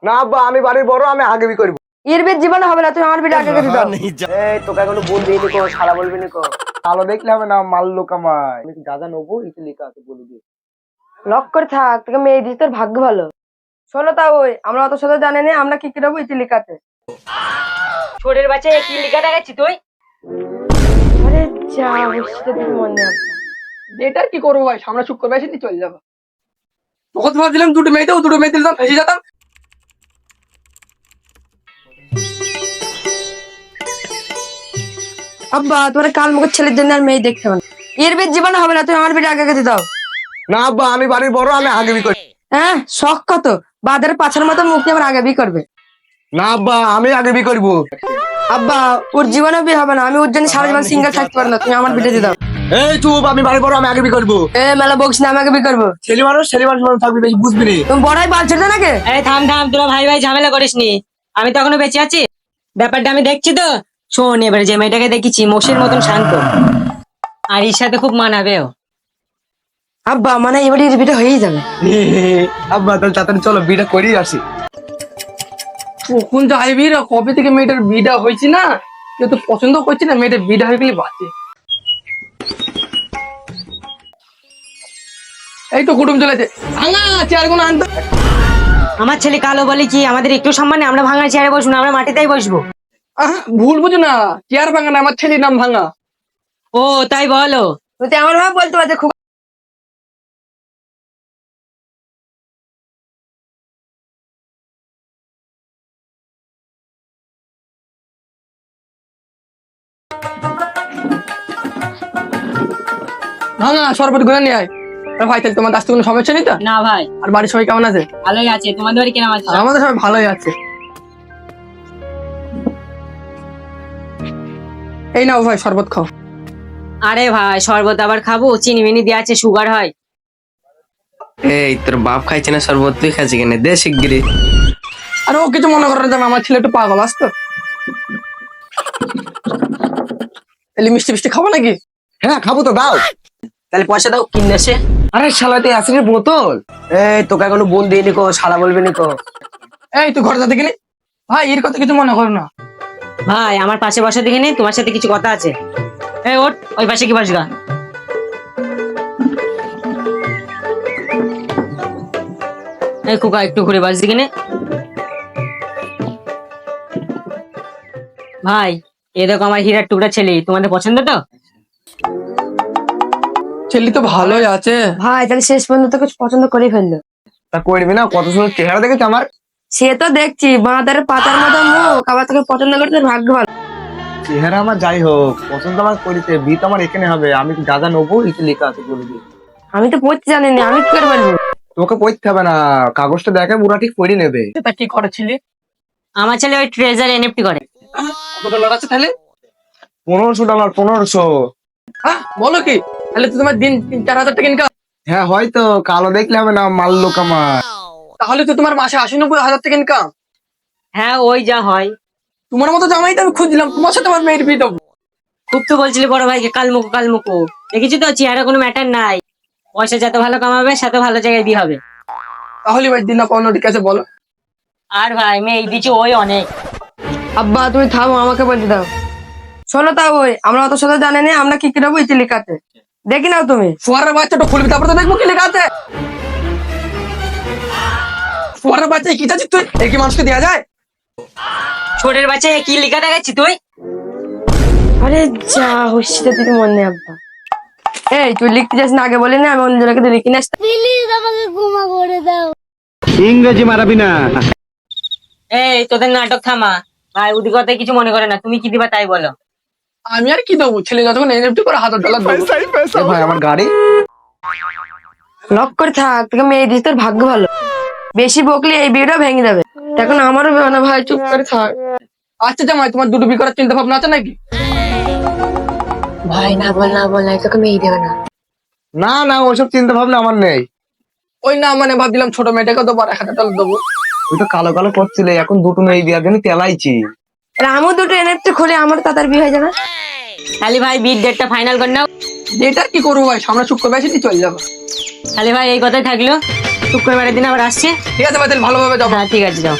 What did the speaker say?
না আব্বা, আমি বাড়ির বড়, আমি আগে বিয়ে করবো। এর বিয়ে জীবনে হবে না, তুমি আমার বিয়ে আগে করে দাও। এই তোকে কোনো বোন দিয়ে নিকো, শালা বলবি নিকো। কালো দেখলে হবে না, মাল্লো কামাই। আমি যা যা নেবো এতে লেখা আছে, বলে দিয়ে। লক করে থাক, তোকে মেয়ে দিস, তোর ভাগ্য ভালো। শোনো তা ওই, আমরা অত সাথে জানি না, আমরা কি কি নেবো ইতি লিখাতে। ছোটের বাচ্চা কি লিখা দেখাচ্ছি তুই? আরে যা সেটা তুমি মনে আব্বা। এটার কি করবো ভাই, সামনে শুক্রবার এসে চলে যাবো। তখন ভাবছিলাম দুটো মেয়ে দিলাম, ভেসে যেতাম। আব্বা তোমার কাল মুখের ছেলের জন্য আর মেয়ে দেখতে হবে না। এর বিয়ে জীবনে হবে না, তুমি আমার বিয়ে আগে করে দাও। না আব্বা, আমি বাড়ির বড়, আমি আগে বিয়ে করবো। হ্যাঁ শখ কত, বাদের পাছার মতো মুখ দিয়ে আমার আগে বিয়ে করবে। না আব্বা, আমি আগে বিয়ে করবো। আব্বা ওর জীবনে বিয়ে হবে না, আমি ওর জন্য সারা জীবন সিঙ্গেল থাকতে পারবো না, তুমি আমার বিয়ে দিয়ে দাও। এই চুপ, আমি বাড়ির বড়, আমি আগে বিয়ে করবো। মেলা বকস না, আমি আগে বিয়ে করবো। ছেলে মানুষ থাকবি, বেশি বুঝবি নি। তুমি বড়াই বালছে না নাকি? এই থাম থাম, তোরা ভাই ভাই ঝামেলা করিস নি। আমি তো এখনো বেঁচে আছি, ব্যাপারটা আমি দেখছি তো। শোন, এবারে যে মেয়েটাকে দেখেছি মোষের মতন শান্ত, আর এর সাথে খুব মানাবেও। আব্বা মানে এবারে এর বিয়ে হয়েই যাবে। আব্বা তাহলে তাড়াতাড়ি চলো, বিয়েটা করেই আসি। কখন যাইবি রে? কবে থেকে মেয়েটার বিটা হয়েছে না, কেউ তো পছন্দ করছে না, মেয়েটার বিটা হয়ে গেলে বাঁচে। এই তো কুটুম চলেছে, ভাঙা চেয়ার কোনো আনতো। আমার ছেলে কালো বলে কি আমাদের একটু সম্মানে আমরা ভাঙা চেয়ারে বসবো না, আমরা মাটিতেই বসবো। ভুল বুঝো না, চেয়ার ভাঙা না, আমার ছেলের নাম ভাঙা। ও তাই বলো। তুই আমার ভাবে বলতে পারছে খুব। ভাঙা শরবত ঘুরে নিয়ে আয়। আর ভাই তাহলে তোমার আসতে কোনো সমস্যা নেই তো? না ভাই, আর বাড়ির সবাই কেমন আছে? ভালোই আছে। তোমাদের বাড়ি কেমন আছে? আর আমাদের সবাই ভালোই আছে। এই নাও ভাই শরবত খাও। আরে ভাই শরবত আবার খাবো? চিনি মিনি দিয়ে আছে, সুগার হয়। এই তোর বাপ খাইছে না শরবত, তুই খাইছি কেন? দে শিগগিরি। আর ও কিছু মনে করে না, আমার ছেলে একটু পাগল আসতো। তাহলে মিষ্টি মিষ্টি খাবো নাকি? হ্যাঁ খাবো তো, দাও। তাহলে পয়সা দাও, কিনে এসে। আরে শালাতে অ্যাসিডের বোতল। এই তোকে কোনো বোন দিয়ে নিকো, শালা বলবি নিকো। এই তুই ঘরে যাতে গেলি ভাই, এর কথা কিছু মনে করো না। ভাই আমার পাশে বসা দেখে নেই, তোমার সাথে কিছু কথা আছে। এই ওঠ, ওই পাশে কি বসগা। এই খোকা একটু ঘুরে বাস দিকে নে। ভাই এ দেখো আমার হীরার টুকরা ছেলে, তোমাদের পছন্দ তো? ছেলে তো ভালোই আছে। ভাই তাহলে শেষ পর্যন্ত তোকে পছন্দ করে ফেললো। তা করবি না? কত সুন্দর চেহারা দেখেছে আমার। সে তো দেখছি, বাঁধার পাতার মতো মুখ, আবার তোকে পছন্দ করতে তোর ভাগ্য ভালো। চেহারা আমার যাই হোক, পছন্দ আমার করিতে, বিয়ে তো আমার এখানে হবে। আমি যা যা নেবো এতে লেখা আছে, বলে দিয়ে। আমি তো পড়তে জানি না, আমি কি করে বলবো? তোকে পড়তে হবে না, কাগজটা দেখে পুরা ঠিক পড়ে নেবে। তা কি করেছিলি? আমার ছেলে ওই ট্রেজার এনএফটি করে। কত ডলার আছে তাহলে? $1500, 1500। বলো কি, তাহলে তো তোমার দিন 3-4 হাজার টাকা ইনকাম। হ্যাঁ হয়তো, কালো দেখলে হবে না, মাল্লো কামাই। তাহলে তো তোমার মাসে 80-90 হাজার টাকা ইনকাম। হ্যাঁ ওই যা হয়। তোমার মতো জামাই তো আমি খুঁজছিলাম, তোমার সাথে আমার মেয়ের বিয়ে দেবো। খুব তো বলছিলি বড় ভাইকে কালমুকু কালমুকু, দেখেছি তো চেহারা কোনো ম্যাটার নাই। পয়সা যত ভালো কামাবে সাথে ভালো জায়গায় বিয়ে হবে। তাহলে ভাই দিন না পাওনা ঠিক আছে বলো। আর ভাই মেয়ে দিচ্ছি ওই অনেক। আব্বা তুমি থামো, আমাকে বলতে দাও। শোনো তা ওই, আমরা অত সাথে জানি না, আমরা কি কি নেবো ইতি লিখাতে। দেখি নাও তুমি। ফোয়ারের বাচ্চাটা খুলবি, তারপর তো দেখবো কি লেখা আছে। ফোয়ারের বাচ্চা কি চাচ্ছিস তুই? এই কি মানুষকে দেওয়া যায়? ছোটের বাচ্চা কি লেখা দেখাচ্ছি তুই? আরে যা হচ্ছে তুমি মনে আব্বা। এই তুই লিখতে যাস না, আগে বলি না, আমি অন্য জনকে লিখি না। প্লিজ আমাকে ক্ষমা করে দাও। ইংরেজি মারাবি না। এই তোদের নাটক থামা। ভাই ওদিকে কথায় কিছু মনে করে না, তুমি কি দিবা তাই বলো। আমি আর কি দেবো, ছেলে যতক্ষণ এনএফটি করে $1000 দেবো। এ ভাই আমার গাড়ি। লক করে থাক, তোকে মেয়ে দিস, তোর ভাগ্য ভালো। বেশি বকলে এই বিয়েটা ভেঙে যাবে। এখন আমারও বিয়ে না ভাই, চুপ করে থাক। আচ্ছা জামাই, তোমার দুটো বিয়ে করার চিন্তা ভাবনা আছে নাকি? ভাই না বল না বল, তোকে মেয়ে দেবে না। না না, ওসব চিন্তা ভাবনা আমার নেই। ওই না মানে ভাবছিলাম ছোট মেয়েটাকে তো $1000 দেবো। তুই তো কালো কালো করছিলে, এখন দুটো মেয়ে বিয়ার জন্য তেলাইছি। আমও দুটো এনএফটি খুলে আমার তাড়াতাড়ি বিয়ে হয়ে যাবে। খালি ভাই বিট ডেটটা ফাইনাল করে নাও। ডেটা কি করবো ভাই, সামনে শুক্রবার এসে চলে যাবো। খালি ভাই এই কথাই থাকলো। শুক্রবারের দিন আবার আসছে। ঠিক আছে ভাই, তাহলে ভালোভাবে যাবো। হ্যাঁ ঠিক আছে, যাও।